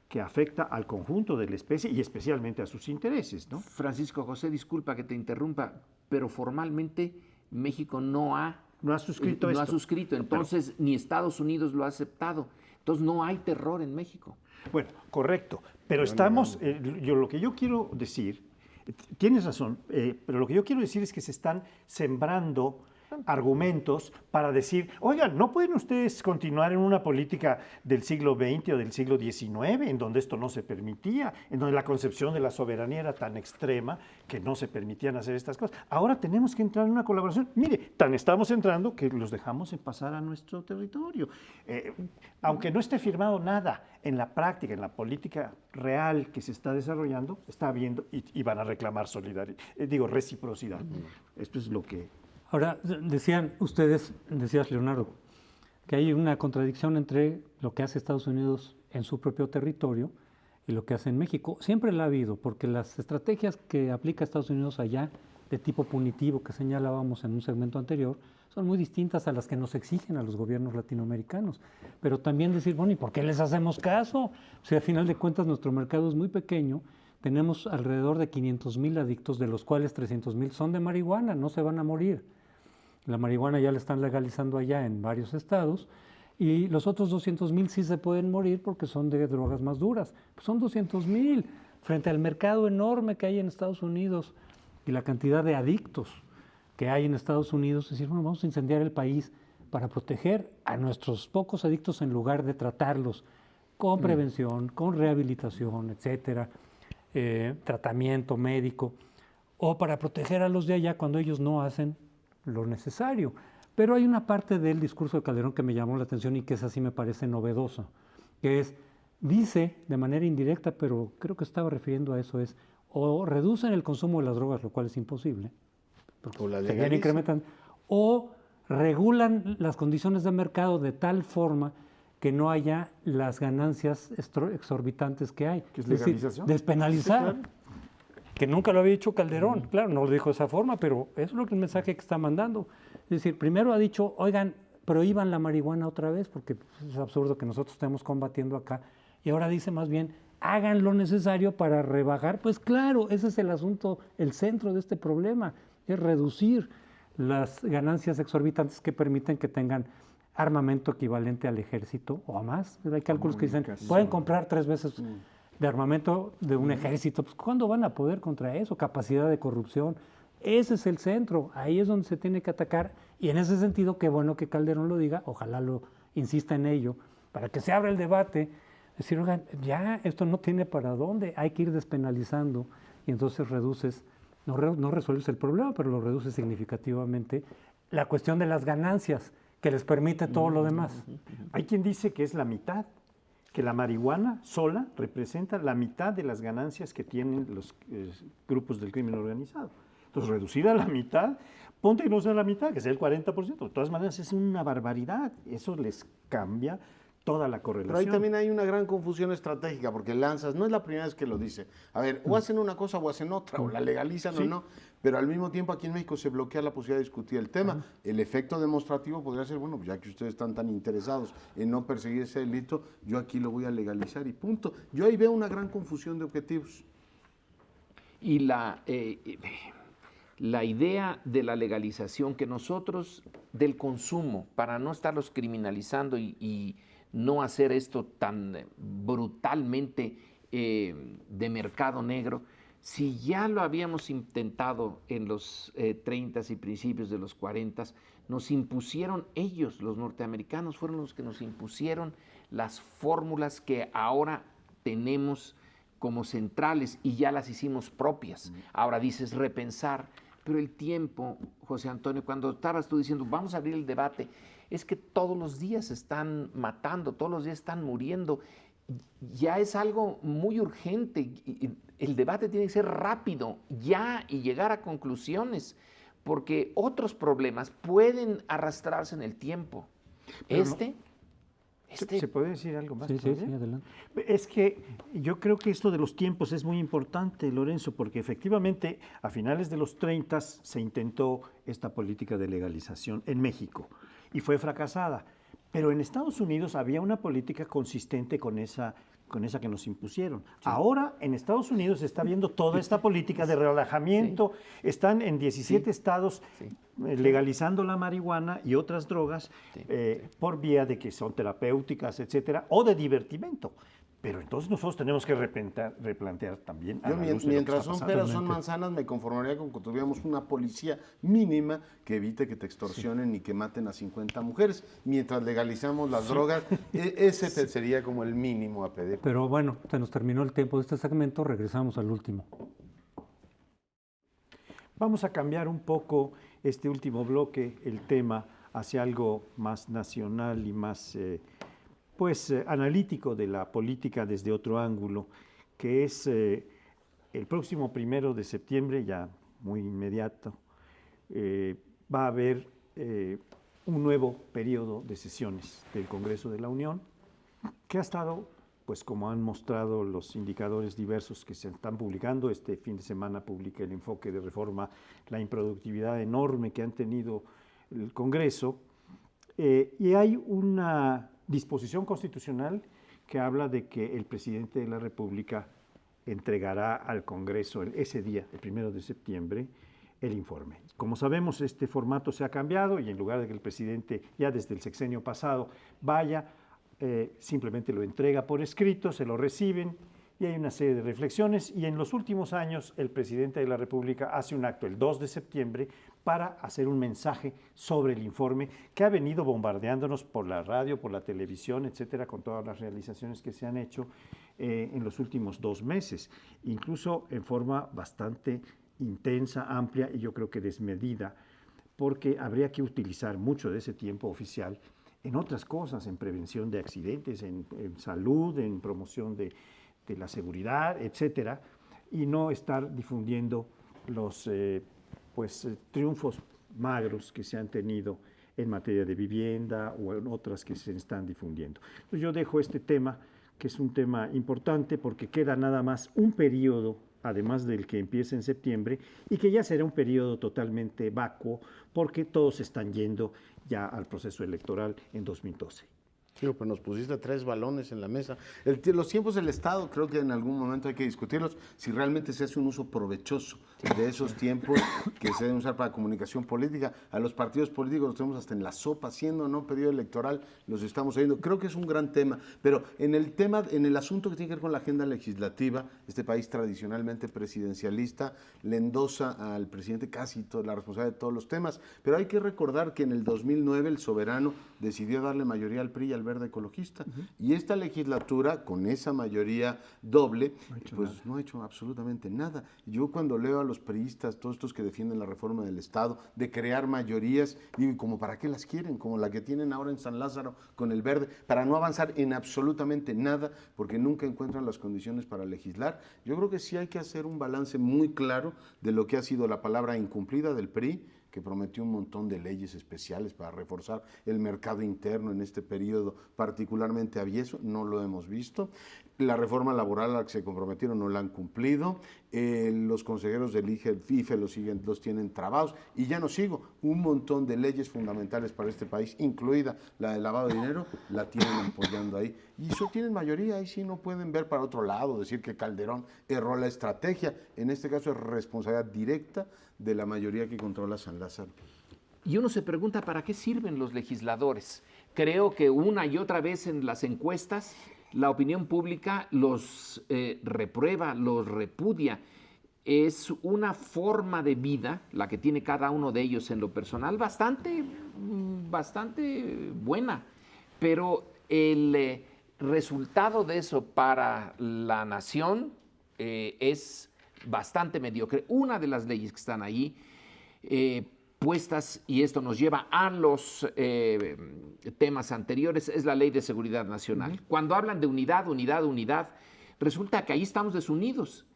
que afecta al conjunto de la especie y especialmente a sus intereses, ¿no? Francisco José, disculpa que te interrumpa, pero formalmente México no ha suscrito esto. No ha suscrito, entonces ni Estados Unidos lo ha aceptado. Entonces no hay terror en México. Bueno, correcto, pero estamos, lo que yo quiero decir, tienes razón, pero lo que yo quiero decir es que se están sembrando argumentos para decir, oigan, ¿no pueden ustedes continuar en una política del siglo XX o del siglo XIX, en donde esto no se permitía, en donde la concepción de la soberanía era tan extrema que no se permitían hacer estas cosas? Ahora tenemos que entrar en una colaboración. Mire, tan estamos entrando que los dejamos pasar a nuestro territorio. Aunque no esté firmado nada, en la práctica, en la política real que se está desarrollando, está habiendo y van a reclamar reciprocidad. Esto es lo que... Ahora, decías Leonardo, que hay una contradicción entre lo que hace Estados Unidos en su propio territorio y lo que hace en México. Siempre la ha habido, porque las estrategias que aplica Estados Unidos allá, de tipo punitivo que señalábamos en un segmento anterior, son muy distintas a las que nos exigen a los gobiernos latinoamericanos. Pero también decir, bueno, ¿y por qué les hacemos caso? O sea, al final de cuentas, nuestro mercado es muy pequeño. Tenemos alrededor de 500,000 adictos, de los cuales 300,000 son de marihuana, no se van a morir. La marihuana ya la están legalizando allá en varios estados y los otros 200,000 sí se pueden morir porque son de drogas más duras. Pues son 200,000. frente al mercado enorme que hay en Estados Unidos y la cantidad de adictos que hay en Estados Unidos, decir, bueno, vamos a incendiar el país para proteger a nuestros pocos adictos en lugar de tratarlos con prevención, con rehabilitación, etcétera, tratamiento médico, o para proteger a los de allá cuando ellos no hacen lo necesario. Pero hay una parte del discurso de Calderón que me llamó la atención y que esa sí me parece novedosa, que es, dice de manera indirecta, pero creo que estaba refiriendo a eso, es, o reducen el consumo de las drogas, lo cual es imposible, porque O la seguían legalizan. incrementando, o regulan las condiciones de mercado de tal forma que no haya las ganancias exorbitantes que hay. ¿Qué es decir, legalización? despenalizar. Sí, claro. Que nunca lo había dicho Calderón, claro, no lo dijo de esa forma, pero eso es lo que el mensaje que está mandando. Es decir, primero ha dicho, oigan, prohíban la marihuana otra vez, porque es absurdo que nosotros estemos combatiendo acá, y ahora dice más bien, hagan lo necesario para rebajar. Pues claro, ese es el asunto, el centro de este problema, es reducir las ganancias exorbitantes que permiten que tengan armamento equivalente al ejército o a más. Hay cálculos que dicen, pueden comprar 3 veces de armamento de un ejército. Pues, ¿cuándo van a poder contra eso? Capacidad de corrupción. Ese es el centro, ahí es donde se tiene que atacar. Y en ese sentido, qué bueno que Calderón lo diga, ojalá lo insista en ello, para que se abra el debate. Decir, oigan, ya esto no tiene para dónde, hay que ir despenalizando y entonces reduces, no resuelves el problema, pero lo reduces significativamente. La cuestión de las ganancias, que les permite todo lo demás. Hay quien dice que es la mitad, que la marihuana sola representa la mitad de las ganancias que tienen los grupos del crimen organizado. Entonces, reducir a la mitad, ponte que no sea la mitad, que sea el 40%. De todas maneras, es una barbaridad. Eso les cambia toda la correlación. Pero ahí también hay una gran confusión estratégica, porque Lanzas no es la primera vez que lo dice. A ver, o hacen una cosa o hacen otra, o la legalizan o no, pero al mismo tiempo aquí en México se bloquea la posibilidad de discutir el tema. El efecto demostrativo podría ser, bueno, pues ya que ustedes están tan interesados en no perseguir ese delito, yo aquí lo voy a legalizar y punto. Yo ahí veo una gran confusión de objetivos. Y la idea de la legalización, que nosotros del consumo, para no estarlos criminalizando y no hacer esto tan brutalmente de mercado negro, si ya lo habíamos intentado en los 30 y principios de los 40, nos impusieron ellos, los norteamericanos, fueron los que nos impusieron las fórmulas que ahora tenemos como centrales y ya las hicimos propias. Ahora dices repensar, pero el tiempo, José Antonio, cuando estabas tú diciendo vamos a abrir el debate, es que todos los días están matando, todos los días están muriendo, ya es algo muy urgente, el debate tiene que ser rápido, ya, y llegar a conclusiones, porque otros problemas pueden arrastrarse en el tiempo. Pero ¿Se puede decir algo más? Sí, adelante. Es que yo creo que esto de los tiempos es muy importante, Lorenzo, porque efectivamente a finales de los 30 se intentó esta política de legalización en México y fue fracasada. Pero en Estados Unidos había una política consistente con esa que nos impusieron. Sí. Ahora en Estados Unidos se está viendo toda esta política de relajamiento. Sí. Están en 17 estados legalizando la marihuana y otras drogas por vía de que son terapéuticas, etcétera, o de divertimento. Pero entonces nosotros tenemos que replantear también. Yo, mientras son peras, son manzanas, me conformaría con que tuviéramos una policía mínima que evite que te extorsionen y que maten a 50 mujeres. Mientras legalizamos las drogas, ese sería como el mínimo a pedir. Pero bueno, se nos terminó el tiempo de este segmento, regresamos al último. Vamos a cambiar un poco este último bloque, el tema, hacia algo más nacional y más analítico de la política desde otro ángulo, que es el próximo 1 de septiembre, ya muy inmediato, va a haber un nuevo periodo de sesiones del Congreso de la Unión, que ha estado, pues como han mostrado los indicadores diversos que se están publicando, este fin de semana publica el enfoque de reforma, la improductividad enorme que han tenido el Congreso, y hay una disposición constitucional que habla de que el presidente de la República entregará al Congreso ese día, el 1 de septiembre, el informe. Como sabemos, este formato se ha cambiado y en lugar de que el presidente ya desde el sexenio pasado vaya, simplemente lo entrega por escrito, se lo reciben y hay una serie de reflexiones, y en los últimos años el presidente de la República hace un acto el 2 de septiembre para hacer un mensaje sobre el informe que ha venido bombardeándonos por la radio, por la televisión, etcétera, con todas las realizaciones que se han hecho en los últimos 2 meses, incluso en forma bastante intensa, amplia y yo creo que desmedida, porque habría que utilizar mucho de ese tiempo oficial en otras cosas, en prevención de accidentes, en salud, en promoción de la seguridad, etcétera, y no estar difundiendo los triunfos magros que se han tenido en materia de vivienda o en otras que se están difundiendo. Entonces yo dejo este tema, que es un tema importante porque queda nada más un periodo, además del que empieza en septiembre, y que ya será un periodo totalmente vacuo porque todos están yendo ya al proceso electoral en 2012. Pues nos pusiste 3 balones en la mesa. Los tiempos del Estado, creo que en algún momento hay que discutirlos, si realmente se hace un uso provechoso de esos tiempos que se deben usar para comunicación política. A los partidos políticos los tenemos hasta en la sopa, siendo no periodo electoral, los estamos oyendo. Creo que es un gran tema, pero en el asunto que tiene que ver con la agenda legislativa, este país tradicionalmente presidencialista le endosa al presidente casi toda la responsabilidad de todos los temas, pero hay que recordar que en el 2009 el soberano decidió darle mayoría al PRI y al Verde Ecologista. Y esta legislatura, con esa mayoría doble, no ha hecho absolutamente nada. Yo cuando leo a los priistas, todos estos que defienden la reforma del Estado, de crear mayorías, digo, ¿como para qué las quieren? Como la que tienen ahora en San Lázaro con el Verde, para no avanzar en absolutamente nada, porque nunca encuentran las condiciones para legislar. Yo creo que sí hay que hacer un balance muy claro de lo que ha sido la palabra incumplida del PRI, que prometió un montón de leyes especiales para reforzar el mercado interno en este periodo particularmente avieso, no lo hemos visto. La reforma laboral a la que se comprometieron no la han cumplido, los consejeros del IFE los tienen trabados, y ya no sigo, un montón de leyes fundamentales para este país, incluida la del lavado de dinero, la tienen apoyando ahí, y eso tienen mayoría, ahí sí no pueden ver para otro lado, decir que Calderón erró la estrategia, en este caso es responsabilidad directa de la mayoría que controla San Lázaro. Y uno se pregunta, ¿para qué sirven los legisladores? Creo que una y otra vez en las encuestas la opinión pública los reprueba, los repudia. Es una forma de vida, la que tiene cada uno de ellos en lo personal, bastante buena, pero el resultado de eso para la nación es bastante mediocre. Una de las leyes que están ahí puestas, y esto nos lleva a los temas anteriores, es la Ley de Seguridad Nacional. Cuando hablan de unidad, resulta que ahí estamos desunidos.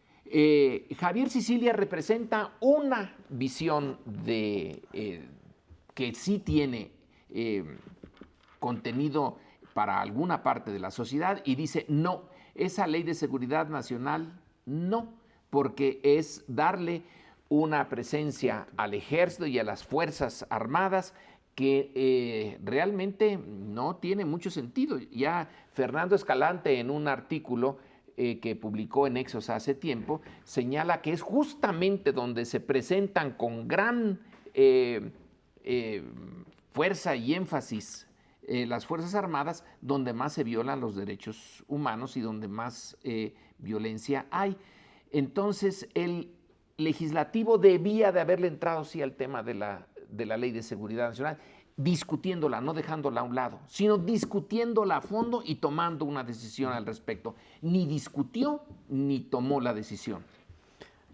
Javier Sicilia representa una visión que sí tiene contenido para alguna parte de la sociedad y dice, no, esa Ley de Seguridad Nacional no, porque es darle una presencia al ejército y a las Fuerzas Armadas que realmente no tiene mucho sentido. Ya Fernando Escalante, en un artículo que publicó en Exos hace tiempo, señala que es justamente donde se presentan con gran fuerza y énfasis las Fuerzas Armadas, donde más se violan los derechos humanos y donde más violencia hay. Entonces, el legislativo debía de haberle entrado sí al tema de la Ley de Seguridad Nacional, discutiéndola, no dejándola a un lado, sino discutiéndola a fondo y tomando una decisión al respecto. Ni discutió ni tomó la decisión.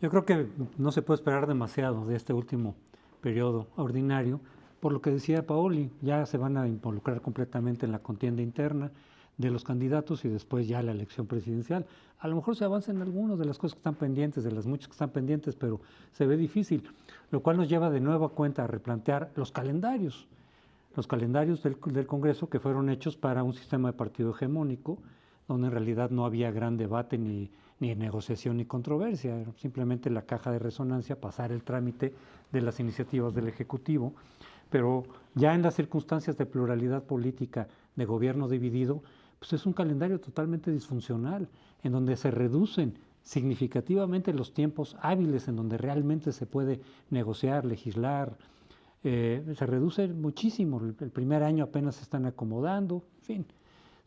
Yo creo que no se puede esperar demasiado de este último periodo ordinario, por lo que decía Paoli, ya se van a involucrar completamente en la contienda interna de los candidatos y después ya la elección presidencial. A lo mejor se avanza en algunas de las cosas que están pendientes, de las muchas que están pendientes, pero se ve difícil, lo cual nos lleva de nuevo a cuenta a replantear los calendarios del Congreso que fueron hechos para un sistema de partido hegemónico, donde en realidad no había gran debate ni negociación ni controversia, era simplemente la caja de resonancia, pasar el trámite de las iniciativas del Ejecutivo, pero ya en las circunstancias de pluralidad política, de gobierno dividido, pues es un calendario totalmente disfuncional, en donde se reducen significativamente los tiempos hábiles en donde realmente se puede negociar, legislar, se reduce muchísimo. El primer año apenas se están acomodando, en fin,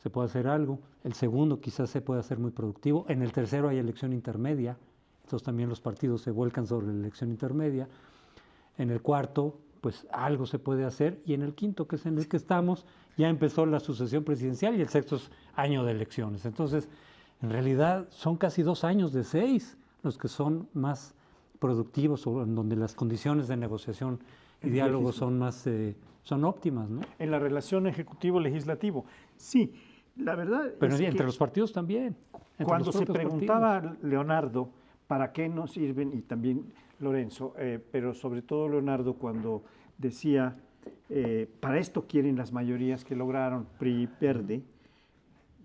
se puede hacer algo. El segundo quizás se puede hacer muy productivo. En el tercero hay elección intermedia, entonces también los partidos se vuelcan sobre la elección intermedia. En el cuarto, pues algo se puede hacer. Y en el quinto, que es en el que estamos, ya empezó la sucesión presidencial y el sexto es año de elecciones. Entonces, en realidad son casi 2 años de 6 los que son más productivos o en donde las condiciones de negociación y diálogo son más son óptimas, ¿no? En la relación ejecutivo-legislativo. Sí, la verdad Pero es entre que los partidos también. Entre cuando los se propios preguntaba partidos. Leonardo para qué nos sirven, y también Lorenzo, pero sobre todo Leonardo cuando decía, para esto quieren las mayorías que lograron PRI Verde,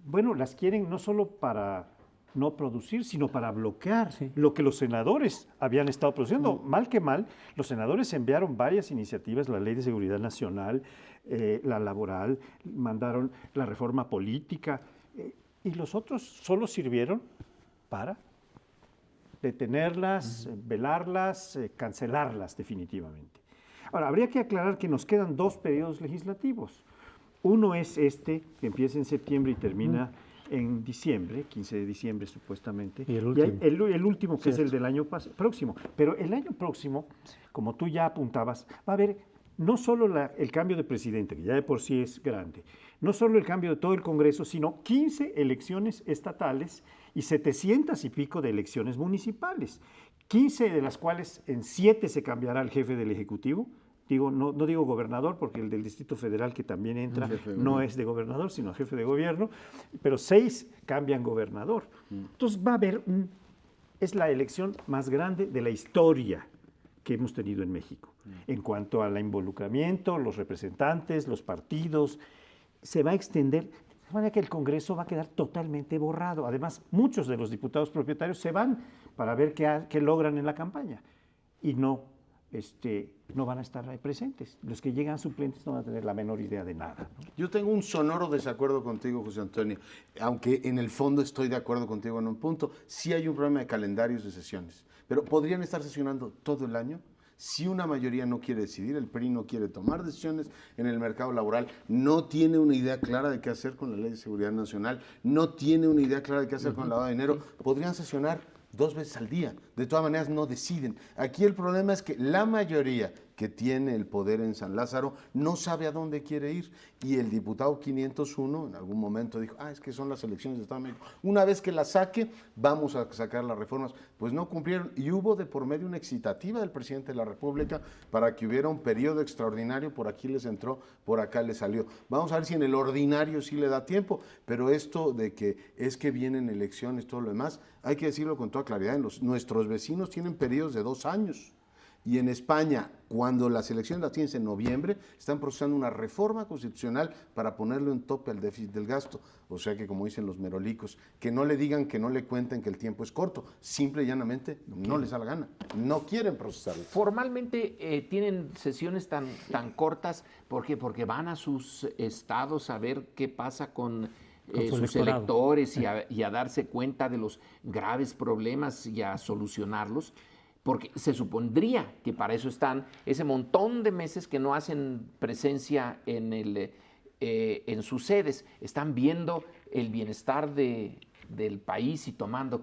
bueno, las quieren no solo para no producir, sino para bloquear lo que los senadores habían estado produciendo. Mal que mal, los senadores enviaron varias iniciativas, la Ley de Seguridad Nacional, la laboral, mandaron la reforma política, y los otros solo sirvieron para detenerlas, velarlas, cancelarlas definitivamente. Ahora, habría que aclarar que nos quedan 2 periodos legislativos. Uno es este, que empieza en septiembre y termina en diciembre, 15 de diciembre supuestamente. Y el último. El último, que es el del año próximo. Pero el año próximo, como tú ya apuntabas, va a haber no solo el cambio de presidente, que ya de por sí es grande, no solo el cambio de todo el Congreso, sino 15 elecciones estatales y 700 y pico de elecciones municipales, 15 de las cuales en 7 se cambiará el jefe del Ejecutivo. Digo, no digo gobernador, porque el del Distrito Federal que también entra no es de gobernador, sino jefe de gobierno, pero 6 cambian gobernador. Entonces va a haber es la elección más grande de la historia que hemos tenido en México. En cuanto al involucramiento, los representantes, los partidos, se va a extender, de manera que el Congreso va a quedar totalmente borrado. Además, muchos de los diputados propietarios se van para ver qué logran en la campaña y no van a estar ahí presentes. Los que llegan suplentes no van a tener la menor idea de nada, ¿no? Yo tengo un sonoro desacuerdo contigo, José Antonio, aunque en el fondo estoy de acuerdo contigo en un punto. Sí hay un problema de calendarios de sesiones, pero ¿podrían estar sesionando todo el año? Si una mayoría no quiere decidir, el PRI no quiere tomar decisiones en el mercado laboral, no tiene una idea clara de qué hacer con la Ley de Seguridad Nacional, no tiene una idea clara de qué hacer con el lavado de dinero, podrían sesionar 2 veces al día. De todas maneras no deciden. Aquí el problema es que la mayoría que tiene el poder en San Lázaro no sabe a dónde quiere ir. Y el diputado 501 en algún momento dijo, es que son las elecciones de Estado de México. Una vez que las saque, vamos a sacar las reformas. Pues no cumplieron. Y hubo de por medio una excitativa del presidente de la República para que hubiera un periodo extraordinario. Por aquí les entró, por acá les salió. Vamos a ver si en el ordinario sí le da tiempo. Pero esto de que es que vienen elecciones, todo lo demás, hay que decirlo con toda claridad. Nuestros vecinos tienen periodos de 2 años. Y en España, cuando las elecciones las tienes en noviembre, están procesando una reforma constitucional para ponerle un tope al déficit del gasto. O sea que, como dicen los merolicos, que no le digan, que no le cuenten que el tiempo es corto. Simple y llanamente no les da la gana. No quieren procesarlo. Formalmente tienen sesiones tan cortas porque van a sus estados a ver qué pasa con sus electores y a darse cuenta de los graves problemas y a solucionarlos. Porque se supondría que para eso están ese montón de meses que no hacen presencia en sus sedes. Están viendo el bienestar del país y tomando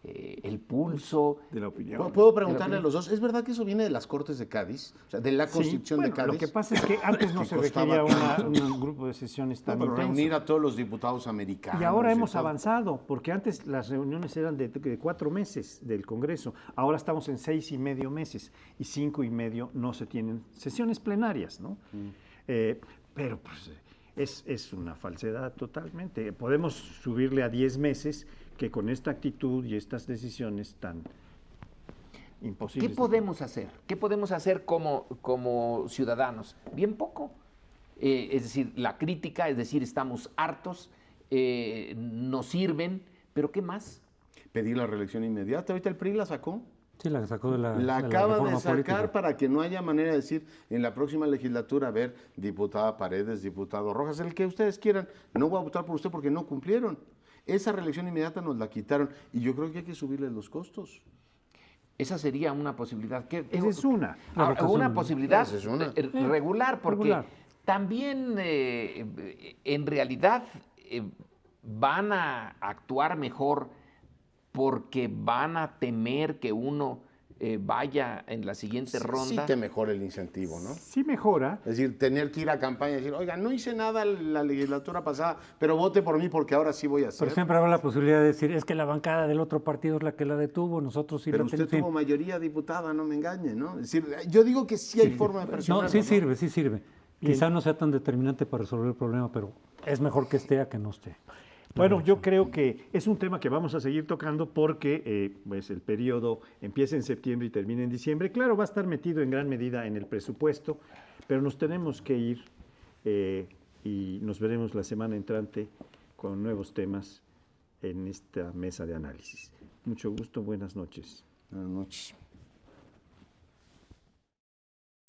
el pulso de la opinión. ¿Puedo preguntarle a los dos? ¿Es verdad que eso viene de las Cortes de Cádiz? O sea, de la Constitución de Cádiz. Lo que pasa es que antes no se requería un grupo de sesiones tan intenso. Reunir a todos los diputados americanos. Y ahora hemos avanzado, porque antes las reuniones eran de 4 meses del Congreso. Ahora estamos en 6,5 meses y 5,5 no se tienen sesiones plenarias, ¿no? Pero pues es una falsedad totalmente. Podemos subirle a 10 meses que con esta actitud y estas decisiones tan imposibles. ¿Qué podemos hacer? ¿Qué podemos hacer como ciudadanos? Bien poco. Es decir, la crítica, es decir, estamos hartos, nos sirven, pero ¿qué más? Pedir la reelección inmediata. Ahorita el PRI la sacó. Sí, la sacó de la La acaba de sacar política. para que no haya manera de decir en la próxima legislatura, a ver, diputada Paredes, diputado Rojas, el que ustedes quieran, no voy a votar por usted porque no cumplieron. Esa reelección inmediata nos la quitaron y yo creo que hay que subirle los costos. Esa sería una posibilidad. Esa es una. Una posibilidad Esa es una. regular, porque También en realidad van a actuar mejor porque van a temer que uno vaya en la siguiente ronda. Sí te mejora el incentivo, ¿no? Sí mejora. Es decir, tener que ir a campaña y decir, oiga, no hice nada la legislatura pasada, pero vote por mí porque ahora sí voy a hacer. Pero siempre habrá la posibilidad de decir, es que la bancada del otro partido es la que la detuvo, nosotros sí Pero la usted tenemos. tuvo mayoría diputada, no me engañe, ¿no? Es decir, yo digo que sí hay forma de presionarlo, No, sí sirve. Quizá no sea tan determinante para resolver el problema, pero es mejor que esté a que no esté. Bueno, yo creo que es un tema que vamos a seguir tocando porque pues el periodo empieza en septiembre y termina en diciembre. Claro, va a estar metido en gran medida en el presupuesto, pero nos tenemos que ir y nos veremos la semana entrante con nuevos temas en esta mesa de análisis. Mucho gusto, buenas noches. Buenas noches.